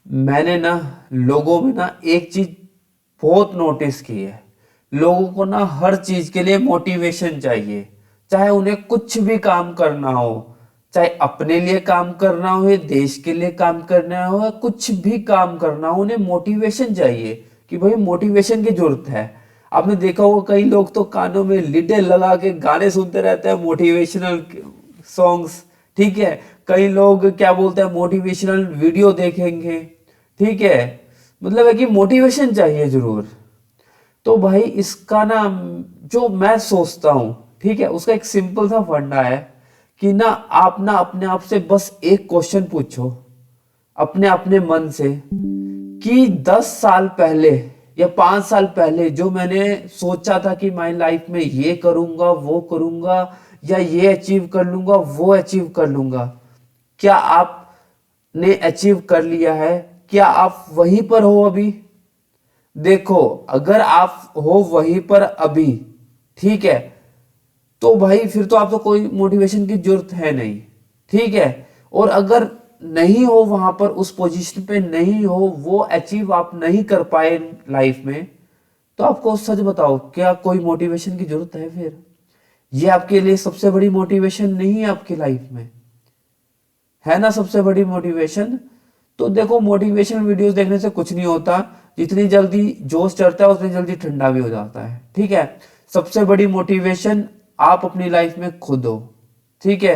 मैंने ना लोगों में ना एक चीज बहुत नोटिस की है। लोगों को ना हर चीज के लिए मोटिवेशन चाहिए। चाहे उन्हें कुछ भी काम करना हो, चाहे अपने लिए काम करना हो या देश के लिए काम करना हो, या कुछ भी काम करना हो, उन्हें मोटिवेशन चाहिए कि भाई मोटिवेशन की जरूरत है। आपने देखा होगा कई लोग तो कानों में लीडे लगा के गाने सुनते रहते हैं, मोटिवेशनल सॉन्ग्स। ठीक है। कई लोग क्या बोलते हैं, मोटिवेशनल वीडियो देखेंगे। ठीक है। मतलब है कि मोटिवेशन चाहिए जरूर। तो भाई इसका ना जो मैं सोचता हूं, ठीक है, उसका एक सिंपल सा फंडा है कि ना आप ना अपने आप से बस एक क्वेश्चन पूछो, अपने अपने मन से, कि 10 साल पहले या 5 साल पहले जो मैंने सोचा था कि मैं लाइफ में ये करूंगा वो करूंगा या ये अचीव कर लूंगा वो अचीव कर लूंगा, क्या आपने अचीव कर लिया है? क्या आप वहीं पर हो अभी? देखो, अगर आप हो वहीं पर अभी, ठीक है, तो भाई फिर तो आपको कोई मोटिवेशन की जरूरत है नहीं। ठीक है। और अगर नहीं हो वहां पर, उस पोजीशन पे नहीं हो, वो अचीव आप नहीं कर पाए लाइफ में, तो आपको सच बताओ क्या कोई मोटिवेशन की जरूरत है फिर? ये आपके लिए सबसे बड़ी मोटिवेशन नहीं है आपकी लाइफ में, है ना सबसे बड़ी मोटिवेशन? तो देखो, मोटिवेशन वीडियोस देखने से कुछ नहीं होता। जितनी जल्दी जोश चढ़ता है उतनी जल्दी ठंडा भी हो जाता है। ठीक है। सबसे बड़ी मोटिवेशन आप अपनी लाइफ में खुद हो। ठीक है।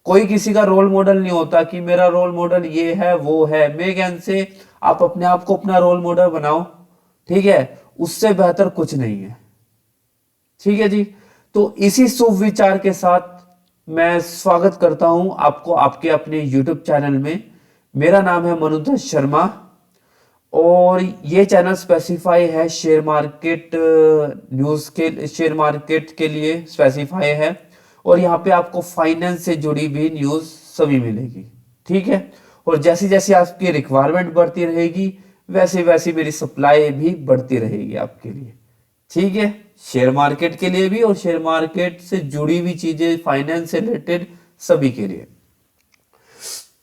कोई किसी का रोल मॉडल नहीं होता कि मेरा रोल मॉडल ये है वो है। मैं ज्ञान से आप अपने आप को अपना रोल मॉडल बनाओ। ठीक है। उससे बेहतर कुछ नहीं है। ठीक है जी। तो इसी शुभ विचार के साथ मैं स्वागत करता हूं आपको आपके अपने YouTube चैनल में। मेरा नाम है मनुदर शर्मा और ये चैनल स्पेसिफाई है शेयर मार्केट न्यूज के, शेयर मार्केट के लिए स्पेसिफाई है। और यहाँ पे आपको फाइनेंस से जुड़ी भी न्यूज सभी मिलेगी। ठीक है। और जैसी जैसी आपकी रिक्वायरमेंट बढ़ती रहेगी वैसे वैसे मेरी सप्लाई भी बढ़ती रहेगी आपके लिए। ठीक है। शेयर मार्केट के लिए भी और शेयर मार्केट से जुड़ी हुई चीजें, फाइनेंस से रिलेटेड, सभी के लिए।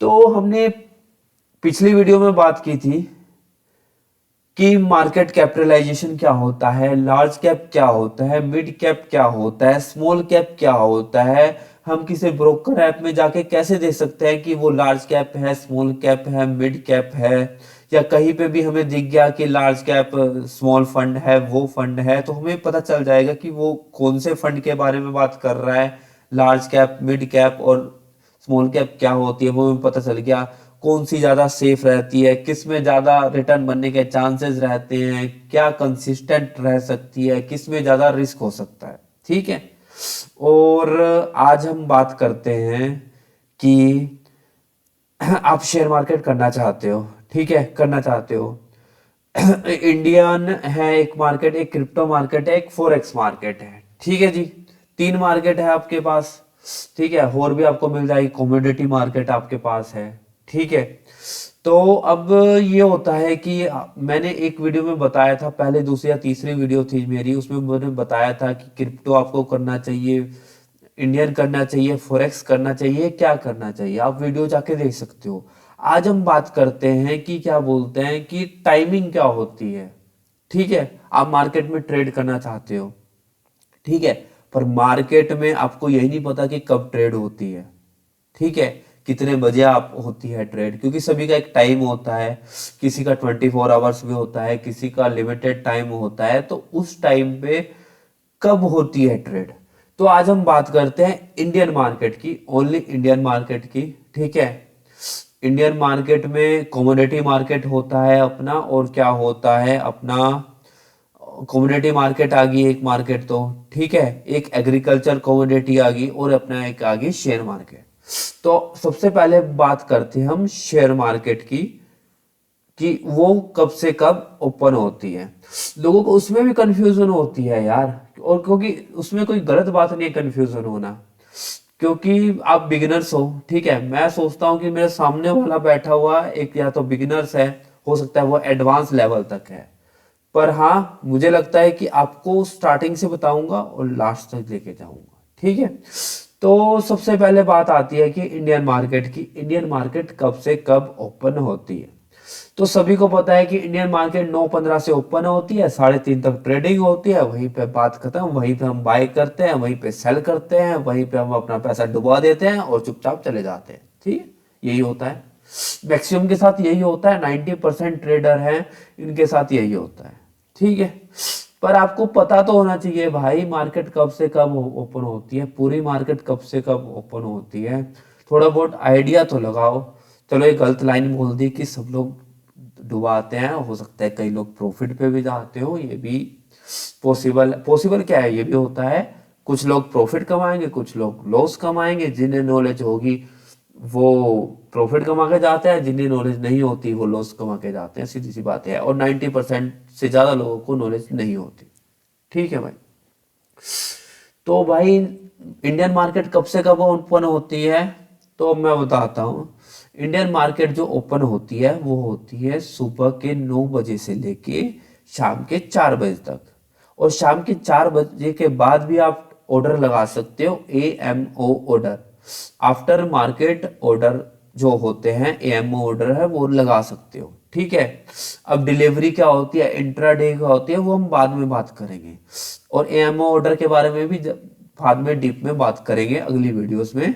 तो हमने पिछली वीडियो में बात की थी कि मार्केट कैपिटलाइजेशन क्या होता है, लार्ज कैप क्या होता है, मिड कैप क्या होता है, स्मॉल कैप क्या होता है। हम किसी ब्रोकर ऐप में जाके कैसे देख सकते हैं कि वो लार्ज कैप है, स्मॉल कैप है, मिड कैप है, या कहीं पे भी हमें दिख गया कि लार्ज कैप स्मॉल फंड है, वो फंड है, तो हमें पता चल जाएगा कि वो कौन से फंड के बारे में बात कर रहा है। लार्ज कैप, मिड कैप और स्मॉल कैप क्या होती है वो हमें पता चल गया। कौन सी ज्यादा सेफ रहती है, किस में ज्यादा रिटर्न बनने के चांसेस रहते हैं, क्या कंसिस्टेंट रह सकती है, किस में ज्यादा रिस्क हो सकता है। ठीक है। और आज हम बात करते हैं कि आप शेयर मार्केट करना चाहते हो। ठीक है, करना चाहते हो। इंडियन है एक मार्केट, एक क्रिप्टो मार्केट है, एक फोरेक्स मार्केट है। ठीक है जी। तीन मार्केट है आपके पास। ठीक है। और भी आपको मिल जाएगी, कमोडिटी मार्केट आपके पास है। ठीक है। तो अब ये होता है कि मैंने एक वीडियो में बताया था, पहले दूसरी या तीसरी वीडियो थी मेरी, उसमें मैंने बताया था कि क्रिप्टो आपको करना चाहिए, इंडियन करना चाहिए, फॉरेक्स करना चाहिए, क्या करना चाहिए। आप वीडियो जाके देख सकते हो। आज हम बात करते हैं कि क्या बोलते हैं कि टाइमिंग क्या होती है। ठीक है। आप मार्केट में ट्रेड करना चाहते हो। ठीक है। पर मार्केट में आपको यही नहीं पता कि कब ट्रेड होती है। ठीक है। कितने बजे आप होती है ट्रेड, क्योंकि सभी का एक टाइम होता है। किसी का 24 आवर्स में होता है, किसी का लिमिटेड टाइम होता है, तो उस टाइम पे कब होती है ट्रेड। तो आज हम बात करते हैं इंडियन मार्केट की, ओनली इंडियन मार्केट की। ठीक है। इंडियन मार्केट में कमोडिटी मार्केट होता है अपना, और क्या होता है अपना, कमोडिटी मार्केट आ गई एक मार्केट तो। ठीक है। एक एग्रीकल्चर कमोडिटी आ गई और अपना एक आ गई शेयर मार्केट। तो सबसे पहले बात करते हैं हम शेयर मार्केट की, कि वो कब से कब ओपन होती है। लोगों को उसमें भी कंफ्यूजन होती है यार, और क्योंकि उसमें कोई गलत बात नहीं है कंफ्यूजन होना, क्योंकि आप बिगिनर्स हो। ठीक है। मैं सोचता हूँ कि मेरे सामने वाला बैठा हुआ एक या तो बिगिनर्स है, हो सकता है वो एडवांस लेवल तक है। पर हाँ, मुझे लगता है कि आपको स्टार्टिंग से बताऊंगा और लास्ट तक लेके जाऊंगा। ठीक है। तो सबसे पहले बात आती है कि इंडियन मार्केट की। इंडियन मार्केट कब से कब ओपन होती है। तो सभी को पता है कि इंडियन मार्केट 9:15 से ओपन होती है, 3:30 तक ट्रेडिंग होती है, वहीं पे बात खत्म, वहीं पे हम बाय करते हैं, वहीं पे सेल करते हैं, वहीं पे हम अपना पैसा डुबा देते हैं और चुपचाप चले जाते हैं। ठीक है, यही होता है मैक्सिमम के साथ, यही होता है। 90% ट्रेडर हैं, इनके साथ यही होता है। ठीक है, पर आपको पता तो होना चाहिए भाई मार्केट कब से कब ओपन होती है, पूरी मार्केट कब से कब ओपन होती है, थोड़ा बहुत आइडिया तो लगाओ। चलो ये गलत लाइन बोल दी कि सब लोग डुबाते हैं, हो सकता है कई लोग प्रॉफिट पे भी जाते हो, ये भी पॉसिबल क्या है, ये भी होता है। कुछ लोग प्रॉफिट कमाएंगे, कुछ लोग लॉस कमाएंगे, जिन्हें नॉलेज होगी वो प्रॉफिट कमा के जाते हैं, जिन्हें नॉलेज नहीं होती वो लॉस कमा के जाते हैं, सीधी सी बात है। और 90% से ज्यादा लोगों को नॉलेज नहीं होती। ठीक है भाई, तो भाई इंडियन मार्केट कब से कब ओपन होती है, तो मैं बताता हूँ। इंडियन मार्केट जो ओपन होती है वो होती है सुबह के 9 बजे से लेके शाम के 4 बजे तक। और शाम के 4 बजे के बाद भी आप ऑर्डर लगा सकते हो, AMO order, after market order जो होते हैं, AMO ऑर्डर है वो लगा सकते हो। ठीक है, अब डिलीवरी क्या होती है, इंट्राडे क्या होती है, वो हम बाद में बात करेंगे। और AMO ऑर्डर के बारे में भी बाद में डीप में बात करेंगे अगली वीडियोस में।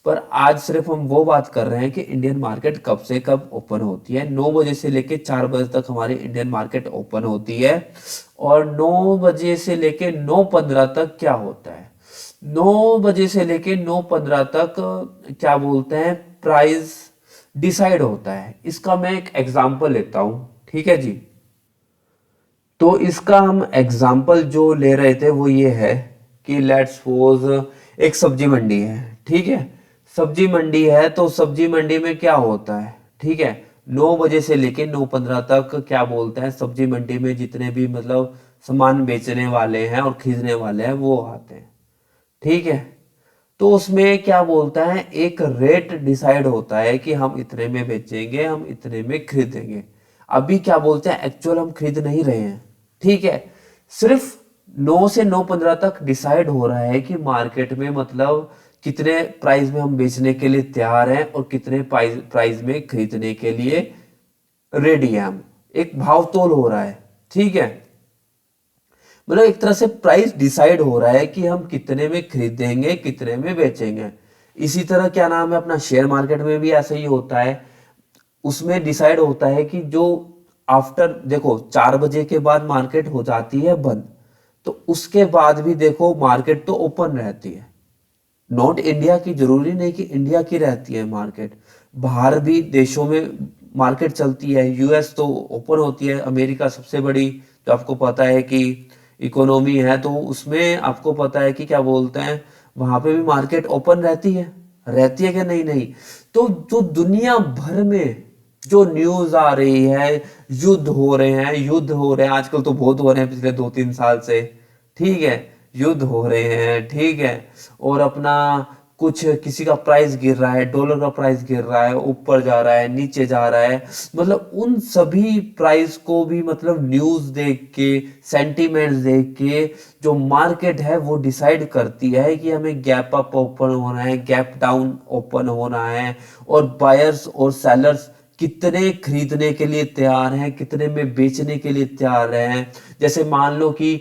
पर आज सिर्फ हम वो बात कर रहे हैं कि इंडियन मार्केट कब से कब ओपन होती है। 9 बजे से लेके 4 बजे तक हमारी इंडियन मार्केट ओपन होती है। और 9 बजे से लेके 9:15 तक क्या होता है, 9 बजे से लेके 9:15 तक क्या बोलते हैं, प्राइस डिसाइड होता है। इसका मैं एक एग्जांपल लेता हूं। ठीक है जी, तो इसका हम एग्जाम्पल जो ले रहे थे वो ये है कि लेट्स सपोज एक सब्जी मंडी है। ठीक है, सब्जी मंडी है, तो सब्जी मंडी में क्या होता है, ठीक है, 9 बजे से लेके 9:15 तक क्या बोलते हैं, सब्जी मंडी में जितने भी मतलब सामान बेचने वाले हैं और खरीदने वाले हैं वो आते हैं। ठीक है, तो उसमें क्या बोलता है, एक रेट डिसाइड होता है कि हम इतने में बेचेंगे, हम इतने में खरीदेंगे। अभी क्या बोलते हैं, एक्चुअल हम खरीद नहीं रहे हैं। ठीक है, सिर्फ 9 से 9:15 तक डिसाइड हो रहा है कि मार्केट में मतलब कितने प्राइस में हम बेचने के लिए तैयार हैं और कितने प्राइस में खरीदने के लिए रेडी है हम। एक भाव तोल हो रहा है। ठीक है, मतलब एक तरह से प्राइस डिसाइड हो रहा है कि हम कितने में खरीदेंगे, कितने में बेचेंगे। इसी तरह क्या नाम है अपना, शेयर मार्केट में भी ऐसा ही होता है। उसमें डिसाइड होता है कि जो आफ्टर देखो 4 बजे के बाद मार्केट हो जाती है बंद, तो उसके बाद भी देखो मार्केट तो ओपन रहती है। नॉट इंडिया की, जरूरी नहीं कि इंडिया की रहती है मार्केट, बाहर भी देशों में मार्केट चलती है। यूएस तो ओपन होती है, अमेरिका सबसे बड़ी जो आपको पता है कि इकोनॉमी है, तो उसमें आपको पता है कि क्या बोलते हैं, वहां पे भी मार्केट ओपन रहती है क्या, नहीं नहीं। तो जो दुनिया भर में जो न्यूज आ रही है, युद्ध हो रहे हैं आजकल तो बहुत हो रहे हैं पिछले 2-3 साल से। ठीक है, युद्ध हो रहे हैं, ठीक है, और अपना कुछ किसी का प्राइस गिर रहा है, डॉलर का प्राइस गिर रहा है, ऊपर जा रहा है, नीचे जा रहा है, मतलब उन सभी प्राइस को भी मतलब न्यूज देख के, सेंटीमेंट्स देख के जो मार्केट है वो डिसाइड करती है कि हमें गैप अप ओपन होना है, गैप डाउन ओपन होना है, और बायर्स और सेलर्स कितने खरीदने के लिए तैयार हैं, कितने में बेचने के लिए तैयार हैं। जैसे मान लो कि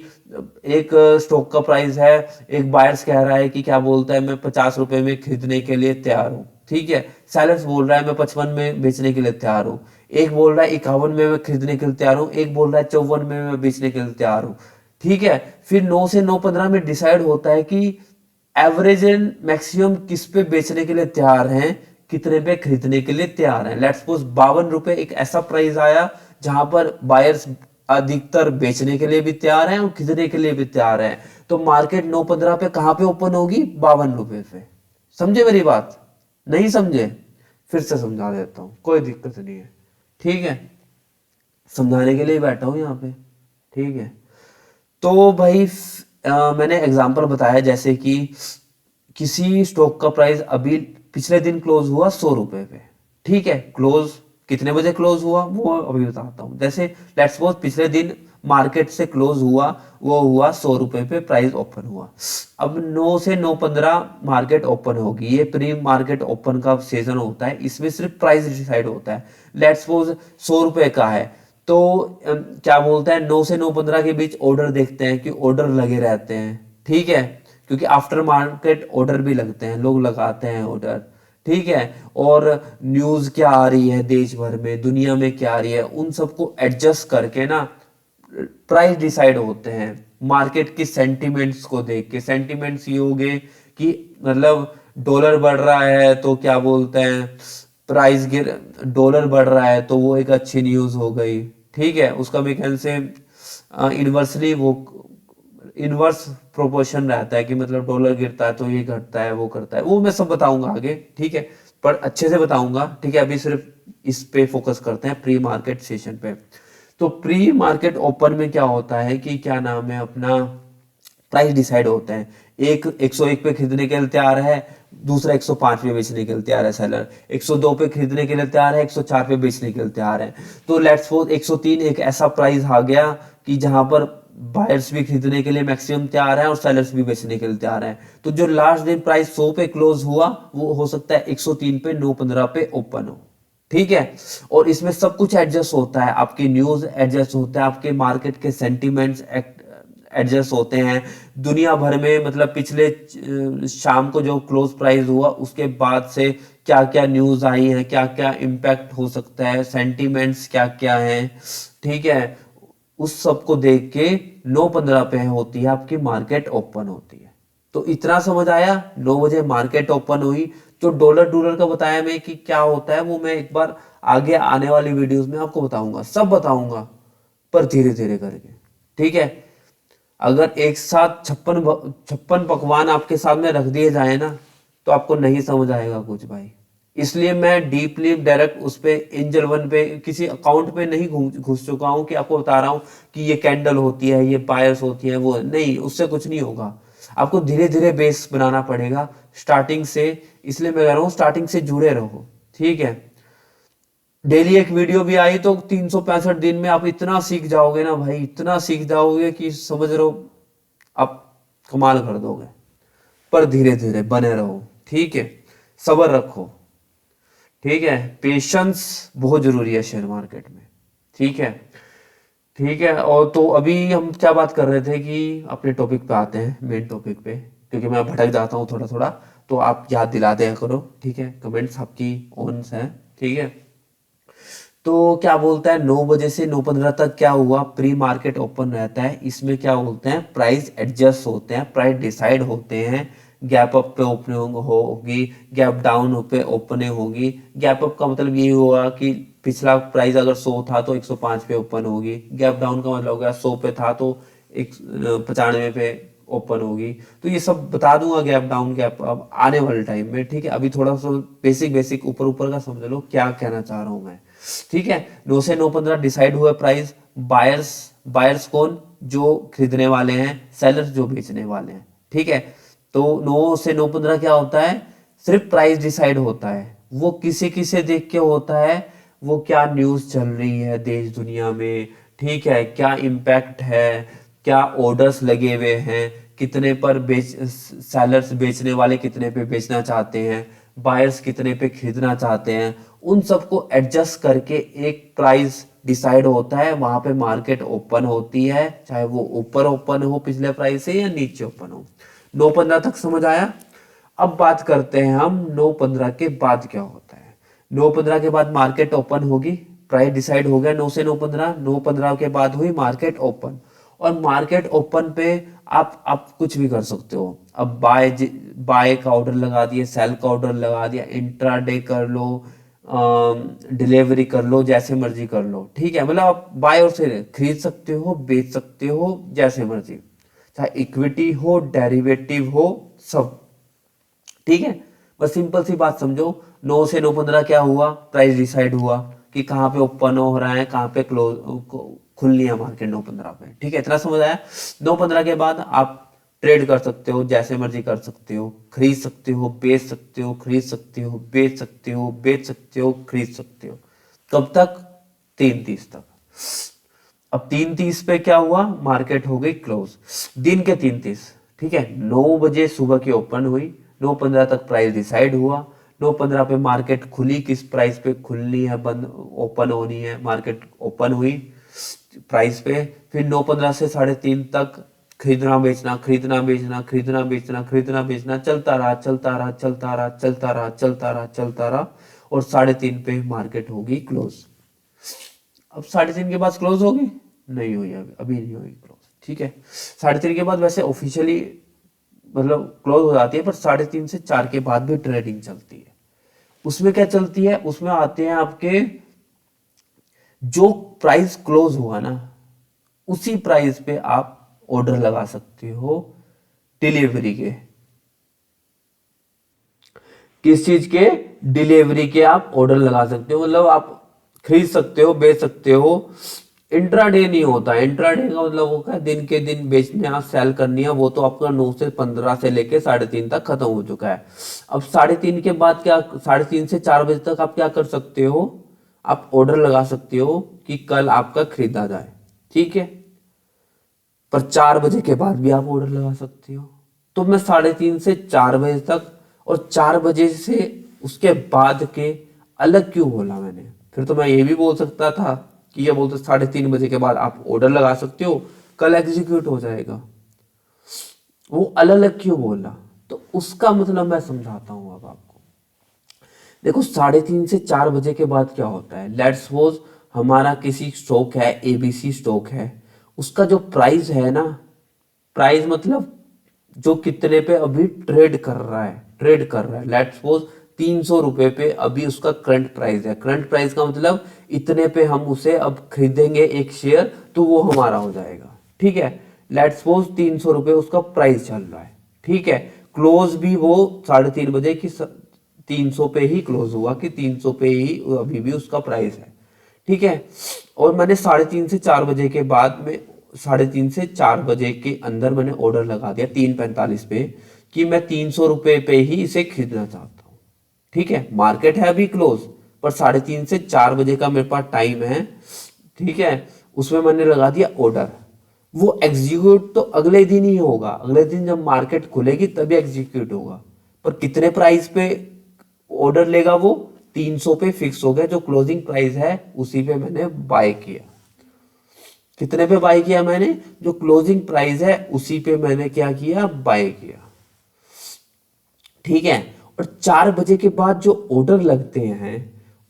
एक स्टॉक का प्राइस है, एक बायर्स कह रहा है कि क्या बोलता है, मैं 50 रुपए में खरीदने के लिए तैयार हूँ। ठीक है, सेलर्स बोल रहा है मैं 55 में बेचने के लिए तैयार हूँ। एक बोल रहा है 51 में मैं खरीदने के लिए तैयार हूँ, एक बोल रहा है 54 में मैं बेचने के लिए तैयार हूँ। ठीक है, फिर 9 से 9:15 में डिसाइड होता है कि एवरेज एंड मैक्सिमम किस पे बेचने के लिए तैयार हैं, कितने पे खरीदने के लिए तैयार हैं। लेट्स सपोज 52 रुपए एक ऐसा प्राइस आया जहां पर बायर्स अधिकतर बेचने के लिए भी तैयार हैं और खरीदने के लिए भी तैयार हैं। तो मार्केट 9:15 पे कहां पे ओपन होगी, 52 रुपए पे। समझे मेरी बात, नहीं समझे, फिर से समझा देता हूं, कोई दिक्कत नहीं है। ठीक है, समझाने के लिए बैठा हूं यहाँ पे। ठीक है, तो भाई मैंने एग्जांपल बताया, जैसे कि किसी स्टॉक का प्राइस अभी पिछले दिन क्लोज हुआ 100 रुपए पे। ठीक है, क्लोज कितने बजे क्लोज हुआ वो अभी बताता हूँ। जैसे लेट्स सपोज पिछले दिन मार्केट से क्लोज हुआ, वो हुआ 100 रुपए पे प्राइस ओपन हुआ। अब 9 से 9:15 मार्केट ओपन होगी, ये प्री मार्केट ओपन का सेजन होता है, इसमें सिर्फ प्राइस डिसाइड होता है। लेट्स सपोज 100 रुपए का है तो क्या बोलते हैं 9 से 9:15 के बीच ऑर्डर देखते हैं कि ऑर्डर लगे रहते हैं, ठीक है, क्योंकि आफ्टर मार्केट ऑर्डर भी लगते हैं, लोग लगाते हैं ऑर्डर, ठीक है। और न्यूज क्या आ रही है देश भर में, दुनिया में क्या आ रही है, उन सबको एडजस्ट करके ना प्राइस डिसाइड होते हैं मार्केट की सेंटिमेंट्स को देख के। सेंटिमेंट्स ये हो गए कि मतलब डॉलर बढ़ रहा है तो क्या बोलते हैं प्राइस गिर, डॉलर बढ़ रहा है तो वो एक अच्छी न्यूज हो गई, ठीक है। उसका मेरे ख्याल से इन्वर्सली वो इनवर्स प्रोपोर्शन रहता है कि मतलब डॉलर गिरता है तो ये घटता है वो करता है, वो मैं सब बताऊंगा आगे, ठीक है, पर अच्छे से बताऊंगा, ठीक है। अभी सिर्फ इस पे फोकस करते हैं प्री मार्केट सेशन पे। तो प्री मार्केट ओपन में क्या होता है कि क्या नाम है अपना प्राइस डिसाइड होता है। एक 101 पे खरीदने के लिए तैयार है, दूसरा 105 पे बेचने के लिए तैयार है, सेलर 102 पे खरीदने के लिए तैयार है, 104 पे बेचने के लिए तैयार है। तो लेट्स सपोज 103 एक ऐसा प्राइस आ गया कि जहां पर बायर्स भी खरीदने के लिए मैक्सिमम तैयार है और सेलर्स भी बेचने के लिए तैयार है। तो जो लास्ट दिन प्राइस 100 पे क्लोज हुआ वो हो सकता है 103 पे 9:15 पे ओपन हो, ठीक है। और इसमें सब कुछ एडजस्ट होता है, आपकी न्यूज एडजस्ट होता है, आपके मार्केट के सेंटिमेंट्स एडजस्ट होते हैं दुनिया भर में। मतलब पिछले शाम को जो क्लोज प्राइस हुआ उसके बाद से क्या क्या न्यूज आई है, क्या क्या इम्पैक्ट हो सकता है, सेंटिमेंट्स क्या क्या है, ठीक है। उस सब को देख के 9:15 पे होती है आपकी मार्केट ओपन होती है। तो इतना समझ आया, 9 बजे मार्केट ओपन हुई। जो डॉलर डॉलर का बताया मैं कि क्या होता है वो मैं एक बार आगे आने वाली वीडियोस में आपको बताऊंगा, सब बताऊंगा, पर धीरे धीरे करके, ठीक है। अगर एक साथ 56 पकवान आपके सामने रख दिए जाए ना तो आपको नहीं समझ आएगा कुछ भाई। इसलिए मैं डीपली डायरेक्ट उस पे एंजल वन पे किसी अकाउंट पे नहीं घुस चुका हूं कि आपको बता रहा हूं कि ये कैंडल होती है, ये बायर्स होती है, वो नहीं, उससे कुछ नहीं होगा। आपको धीरे धीरे बेस बनाना पड़ेगा स्टार्टिंग से। इसलिए मैं कह रहा हूँ स्टार्टिंग से जुड़े रहो, ठीक है। डेली एक वीडियो भी आई तो 365 दिन में आप इतना सीख जाओगे ना भाई, इतना सीख जाओगे कि समझ रहे हो आप कमाल कर दोगे। पर धीरे धीरे बने रहो, ठीक है, सब्र रखो, ठीक है। पेशेंस बहुत जरूरी है शेयर मार्केट में, ठीक है, ठीक है। और तो अभी हम क्या बात कर रहे थे कि अपने टॉपिक पे आते हैं, मेन टॉपिक पे, क्योंकि मैं भटक जाता हूँ थोड़ा थोड़ा, तो आप याद दिला दिया करो, ठीक है। कमेंट्स आपकी ऑन है, ठीक है। तो क्या बोलता है 9 बजे से 9:15 तक क्या हुआ, प्री मार्केट ओपन रहता है। इसमें क्या बोलते हैं प्राइस एडजस्ट होते हैं, प्राइस डिसाइड होते हैं। गैप अप पे ओपनिंग होगी, गैप डाउन पे ओपनिंग होगी। गैप अप का मतलब ये हुआ कि पिछला प्राइस अगर 100 था तो 105 पे ओपन होगी। गैप डाउन का मतलब हो गया 100 पे था तो 95 पे ओपन होगी। तो ये सब बता दूंगा गैप डाउन गैप अब आने वाले टाइम में, ठीक है। अभी थोड़ा सा बेसिक बेसिक ऊपर ऊपर का समझ लो क्या कहना चाह रहा हूं मैं, ठीक है। 9 से 9:15 डिसाइड हुआ प्राइस। बायर्स, बायर्स कौन, जो खरीदने वाले हैं, सेलर्स जो बेचने वाले हैं, ठीक है। तो 9 से 9:15 क्या होता है, सिर्फ प्राइस डिसाइड होता है। वो किसी किसे देख के होता है, वो क्या न्यूज चल रही है देश दुनिया में, ठीक है, क्या इम्पैक्ट है, क्या ऑर्डर्स लगे हुए हैं, कितने पर बेच, सेलर्स बेचने वाले कितने पे बेचना चाहते हैं, बायर्स कितने पे खरीदना चाहते हैं, उन सबको एडजस्ट करके एक प्राइस डिसाइड होता है। वहां पे मार्केट ओपन होती है, चाहे वो ऊपर ओपन हो पिछले प्राइस से या नीचे ओपन हो। 9:15 तक समझ आया। अब बात करते हैं हम 9:15 के बाद क्या होता है। 9:15 के बाद मार्केट ओपन होगी, प्राइस डिसाइड हो गया 9 से 9:15, 9:15 के बाद हुई मार्केट ओपन। और मार्केट ओपन पे आप कुछ भी कर सकते हो। अब बाय का ऑर्डर लगा दिए, सेल का ऑर्डर लगा दिया, इंट्राडे कर लो, डिलीवरी कर लो, जैसे मर्जी कर लो, ठीक है। मतलब आप बाय और सेल खरीद सकते हो, बेच सकते हो जैसे मर्जी, चाहे इक्विटी हो, डेरिवेटिव हो, सब, ठीक है। बस सिंपल सी बात समझो। 9 से 9:15 क्या हुआ, प्राइस डिसाइड हुआ कि कहाँ पे ओपन हो रहा है, कहाँ पे क्लोज खुलनी है मार्केट 9:15 पे, ठीक है। इतना समझ आया। 9:15 के बाद आप ट्रेड कर सकते हो, जैसे मर्जी कर सकते हो, खरीद सकते हो, बेच सकते हो, खरीद सकते हो, बेच सकते हो, बेच सकते हो, खरीद सकते हो, कब तक? 3:30 तक। अब 3:30 पे क्या हुआ? मार्केट हो गई क्लोज, दिन के 3:30, ठीक है। 9 बजे सुबह की ओपन हुई, 9:15 तक प्राइस डिसाइड हुआ, 9:15 पे मार्केट खुली, किस प्राइस पे खुलनी है, बंद ओपन होनी है, मार्केट ओपन हुई प्राइस पे। फिर 9:15 से 3:30 तक खरीदना बेचना, खरीदना बेचना, खरीदना बेचना, खरीदना बेचना चलता रहा, चलता रहा, चलता रहा, चलता रहा, चलता रहा, चलता रहा, और 3:30 पे मार्केट होगी क्लोज। अब 3:30 के बाद क्लोज होगी? नहीं हुई, अभी नहीं हुई क्लोज, ठीक है। 3:30 के बाद वैसे ऑफिशियली मतलब क्लोज हो जाती है, पर 3:30 से 4 के बाद भी ट्रेडिंग चलती है। उसमें क्या चलती है? उसमें आते हैं आपके जो प्राइस क्लोज हुआ ना, उसी प्राइस पे आप ऑर्डर लगा सकते हो डिलीवरी के। किस चीज के? डिलीवरी के आप ऑर्डर लगा सकते हो, मतलब आप खरीद सकते हो, बेच सकते हो। इंट्राडे नहीं होता। इंट्राडे का मतलब वो क्या, दिन के दिन बेचना, सेल करनी है, वो तो आपका 9 से 15 से लेके 3:30 तक खत्म हो चुका है। अब 3:30 के बाद क्या, 3:30 से 4 बजे तक आप क्या कर सकते हो? आप ऑर्डर लगा सकते हो कि कल आपका खरीदा जाए, ठीक है। पर 4 बजे के बाद भी आप ऑर्डर लगा सकते हो। तो मैं 3:30 से 4 बजे तक और 4 बजे से उसके बाद के अलग क्यों बोला मैंने? फिर तो मैं ये भी बोल सकता था कि ये बोलते 3:30 बजे के बाद आप ऑर्डर लगा सकते हो, कल एग्जीक्यूट हो जाएगा। वो अलग अलग क्यों बोला? तो उसका मतलब मैं समझाता हूं अब आपको। देखो 3:30 से 4 बजे के बाद क्या होता है, लेट्स सपोज हमारा किसी स्टॉक है, एबीसी स्टॉक है, उसका जो प्राइस है ना, प्राइस मतलब जो कितने पे अभी ट्रेड कर रहा है, ट्रेड कर रहा है, लेट्स सपोज 300 रुपए पे अभी उसका करंट प्राइस है। करंट प्राइस का मतलब इतने पे हम उसे अब खरीदेंगे एक शेयर, तो वो हमारा हो जाएगा, ठीक है। लेट्स सपोज 300 रुपए उसका प्राइस चल रहा है, ठीक है। क्लोज भी वो 3:30 बजे की 300 पे ही क्लोज हुआ, कि 300 पे ही अभी भी उसका प्राइस है, ठीक है। और मैंने 3:30 से 4 बजे के बाद में, 3:30 से 4 बजे के अंदर मैंने ऑर्डर लगा दिया 3:45 पे, कि मैं 300 रुपए पे ही इसे खरीदना चाहता हूँ, ठीक है। मार्केट है अभी क्लोज, पर 3:30 से 4 बजे का मेरे पास टाइम है, ठीक है। उसमें मैंने लगा दिया ऑर्डर। वो एग्जीक्यूट तो अगले दिन ही होगा, अगले दिन जब मार्केट खुलेगी तभी एग्जीक्यूट होगा। पर कितने प्राइस पे ऑर्डर लेगा वो? 300 पे फिक्स हो गया, जो क्लोजिंग प्राइस है उसी पे मैंने बाय किया। कितने पे बाय किया मैंने? जो क्लोजिंग प्राइस है उसी पे मैंने क्या किया? बाय किया, ठीक है। और 4 बजे के बाद जो ऑर्डर लगते हैं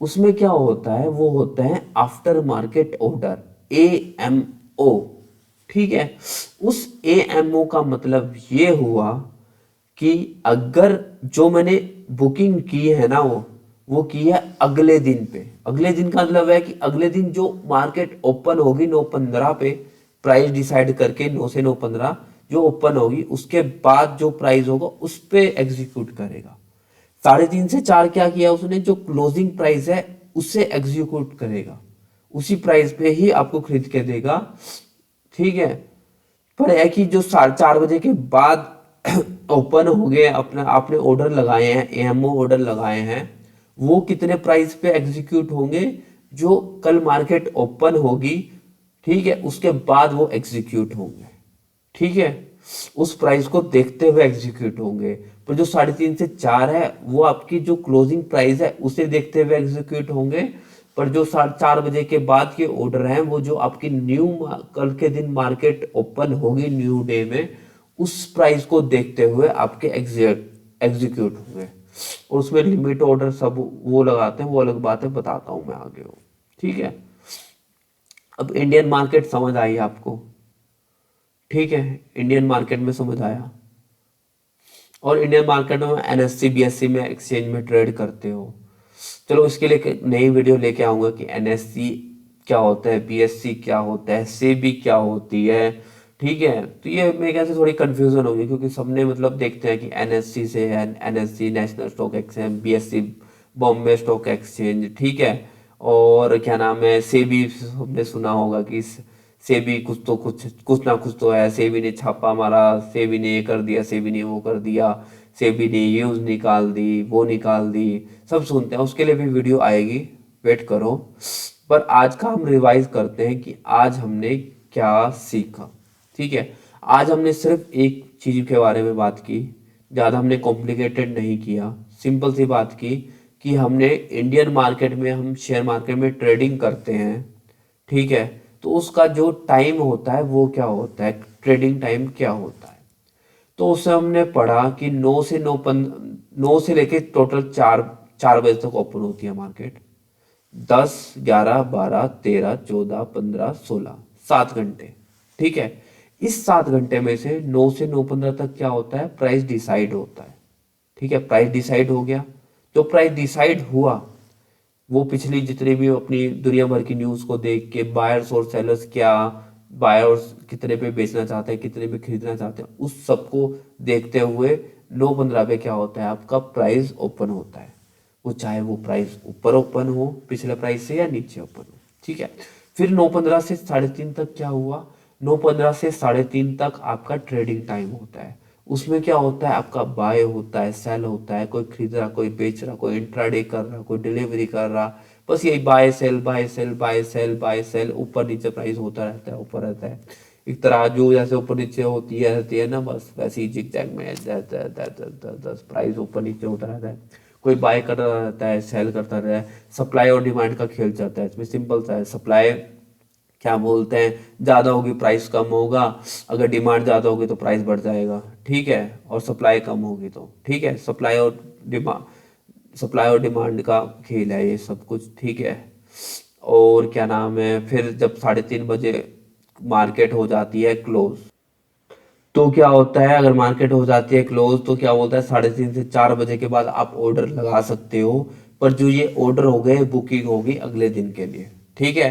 उसमें क्या होता है? वो होता है आफ्टर मार्केट ऑर्डर, AMO, ठीक है। उस AMO का मतलब ये हुआ कि अगर जो मैंने बुकिंग की है ना, वो की है अगले दिन पे। अगले दिन का मतलब है कि अगले दिन जो मार्केट ओपन होगी 9:15 पे, प्राइस डिसाइड करके 9 से 9:15 जो ओपन होगी, उसके बाद जो प्राइस होगा उस पे एग्जीक्यूट करेगा। 3:30 से 4 क्या किया उसने? जो क्लोजिंग प्राइस है उससे एग्जीक्यूट करेगा, उसी प्राइस पे ही आपको खरीद के देगा, ठीक है। पर है कि जो 4:30 बजे के बाद ओपन हो गए, अपना आपने ऑर्डर लगाए हैं, एमओ ऑर्डर लगाए हैं, वो कितने प्राइस पे एग्जीक्यूट होंगे? जो कल मार्केट ओपन होगी, ठीक है, उसके बाद वो एग्जीक्यूट होंगे, ठीक है। उस प्राइस को देखते हुए एग्जीक्यूट होंगे। पर जो 3:30 से 4 है वो आपकी जो क्लोजिंग प्राइस है उसे देखते हुए एग्जीक्यूट होंगे। पर जो 4:30 बजे के बाद के ऑर्डर हैं वो जो आपकी न्यू कल के दिन मार्केट ओपन होगी न्यू डे में, उस प्राइस को देखते हुए आपके एग्जीक्यूट होंगे। और उसमें लिमिट ऑर्डर सब वो लगाते हैं, वो अलग बात है, बताता हूं मैं आगे वो, ठीक है। अब इंडियन मार्केट समझ आई आपको, ठीक है। इंडियन मार्केट में समझ आया। और इंडियन मार्केट में NSE BSE में एक्सचेंज में ट्रेड करते हो। चलो इसके लिए एक नई वीडियो लेके आऊंगा कि NSE क्या होता है, BSE क्या होता है, सेबी क्या होती है, ठीक है। तो ये मेरे ख्याल से थोड़ी कंफ्यूजन होगी, क्योंकि सबने मतलब देखते हैं कि NSE से है, NSE national stock exchange, BSE Bombay stock exchange, ठीक है। और क्या नाम है, सेबी हमने सुना होगा कि सेबी कुछ तो कुछ ना कुछ तो है, सेबी ने छापा मारा, सेबी ने ये कर दिया, सेबी ने वो कर दिया, सेबी ने न्यूज निकाल दी, वो निकाल दी, सब सुनते हैं। उसके लिए भी वीडियो आएगी, वेट करो। पर आज का हम रिवाइज करते हैं कि आज हमने क्या सीखा। ठीक है, आज हमने सिर्फ एक चीज के बारे में बात की, ज़्यादा हमने कॉम्प्लिकेटेड नहीं किया, सिंपल सी बात की कि हमने इंडियन मार्केट में, हम शेयर मार्केट में ट्रेडिंग करते हैं। ठीक है, तो उसका जो टाइम होता है वो क्या होता है, ट्रेडिंग टाइम क्या होता है। तो उससे हमने पढ़ा कि 9 से लेके टोटल 4 बजे तक ओपन होती है मार्केट। 10, 11, 12, 13, 14, 15, 16, 7 घंटे। ठीक है, इस 7 घंटे में से 9 से 9:15 तक क्या होता है, प्राइस डिसाइड होता है। ठीक है, प्राइस डिसाइड हो गया। जो प्राइस डिसाइड हुआ वो पिछली जितने भी अपनी दुनिया भर की न्यूज़ को देख के, बायर्स और सेलर्स क्या, बायर्स कितने पे बेचना चाहते हैं, कितने पे खरीदना चाहते हैं, उस सबको देखते हुए 9:15 पे क्या होता है, आपका प्राइस ओपन होता है। वो चाहे वो प्राइस ऊपर ओपन हो पिछले प्राइस से या नीचे ओपन हो। ठीक है, फिर 9:15 से 3:30 तक क्या हुआ, 9:15 से 3:30 तक आपका ट्रेडिंग टाइम होता है। उसमें क्या होता है, आपका बाय होता है, सेल होता है, कोई खरीद रहा, कोई बेच रहा, कोई इंट्राडे कर रहा, कोई डिलीवरी कर रहा। बस यही buy sell buy sell buy sell buy sell, ऊपर नीचे प्राइस होता रहता है, ऊपर रहता है। एक तराजू जैसे ऊपर नीचे होती है ना, बस वैसे ही जिगजैग में प्राइस ऊपर नीचे होता रहता है। कोई बाय कर रहा रहता है, सेल करता रहता है, सप्लाई और डिमांड का खेल चलता है। इसमें सिंपल सा है, सप्लाई क्या बोलते हैं, ज़्यादा होगी प्राइस कम होगा, अगर डिमांड ज़्यादा होगी तो प्राइस बढ़ जाएगा। ठीक है, और सप्लाई कम होगी तो, ठीक है, सप्लाई और डिमांड का खेल है ये सब कुछ। ठीक है, और क्या नाम है, फिर जब 3:30 बजे मार्केट हो जाती है क्लोज, तो क्या होता है, अगर मार्केट हो जाती है क्लोज तो क्या बोलता है, 3:30 से 4 बजे के बाद आप ऑर्डर लगा सकते हो। पर जो ये ऑर्डर हो गए, बुकिंग होगी अगले दिन के लिए। ठीक है,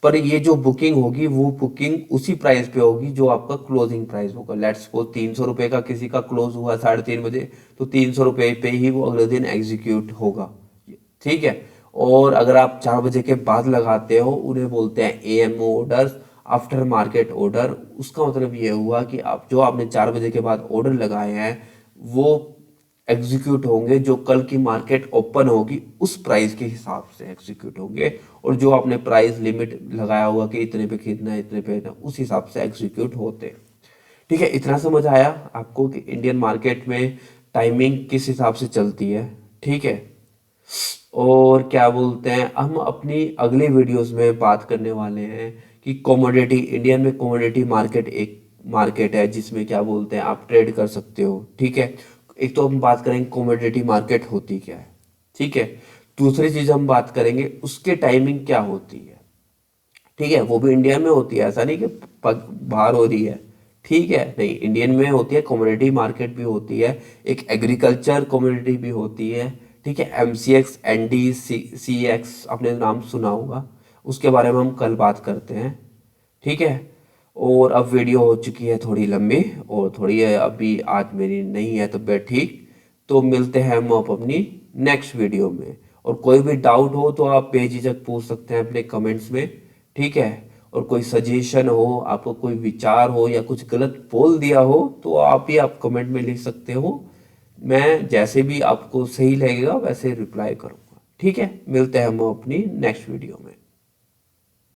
पर ये जो बुकिंग होगी वो बुकिंग उसी प्राइस पे होगी जो आपका क्लोजिंग प्राइस होगा। लेट्स सपोज 300 रुपये का किसी का क्लोज हुआ 3:30 बजे, तो 300 रुपये पे ही वो अगले दिन एग्जीक्यूट होगा। ठीक है, और अगर आप 4 बजे के बाद लगाते हो, उन्हें बोलते हैं AMO order, after market order. उसका मतलब ये हुआ कि आप जो आपने 4 बजे के बाद ऑर्डर लगाए हैं वो एग्जीक्यूट होंगे, जो कल की मार्केट ओपन होगी उस प्राइस के हिसाब से एग्जीक्यूट होंगे, और जो आपने प्राइस लिमिट लगाया होगा कि इतने पे खरीदना है, इतने पे ना, उस हिसाब से एग्जीक्यूट होते हैं। ठीक है, इतना समझ आया आपको कि इंडियन मार्केट में टाइमिंग किस हिसाब से चलती है। ठीक है, और क्या बोलते हैं, हम अपनी अगली वीडियोस में बात करने वाले हैं कि कमोडिटी, इंडियन में कमोडिटी मार्केट एक मार्केट है जिसमें क्या बोलते हैं आप ट्रेड कर सकते हो। ठीक है, एक तो हम बात करेंगे कमोडिटी मार्केट होती क्या है। ठीक है, दूसरी चीज हम बात करेंगे उसके टाइमिंग क्या होती है। ठीक है, वो भी इंडिया में होती है, ऐसा नहीं कि बाहर हो रही है। ठीक है, नहीं, इंडियन में होती है, कमोडिटी मार्केट भी होती है, एक एग्रीकल्चर कमोडिटी भी होती है। ठीक है, एमसीएक्स, एनडी, सीएक्स आपने नाम सुना होगा, उसके बारे में हम कल बात करते हैं। ठीक है, और अब वीडियो हो चुकी है थोड़ी लंबी, और थोड़ी है अभी आज मेरी नहीं है तबीयत ठीक, तो मिलते हैं हम आप अपनी नेक्स्ट वीडियो में। और कोई भी डाउट हो तो आप बेझिझक पूछ सकते हैं अपने कमेंट्स में। ठीक है, और कोई सजेशन हो, आपको कोई विचार हो या कुछ गलत बोल दिया हो तो आप कमेंट में लिख सकते हो। मैं जैसे भी आपको सही लगेगा वैसे रिप्लाई करूंगा। ठीक है, मिलते हैं हम अपनी नेक्स्ट वीडियो में।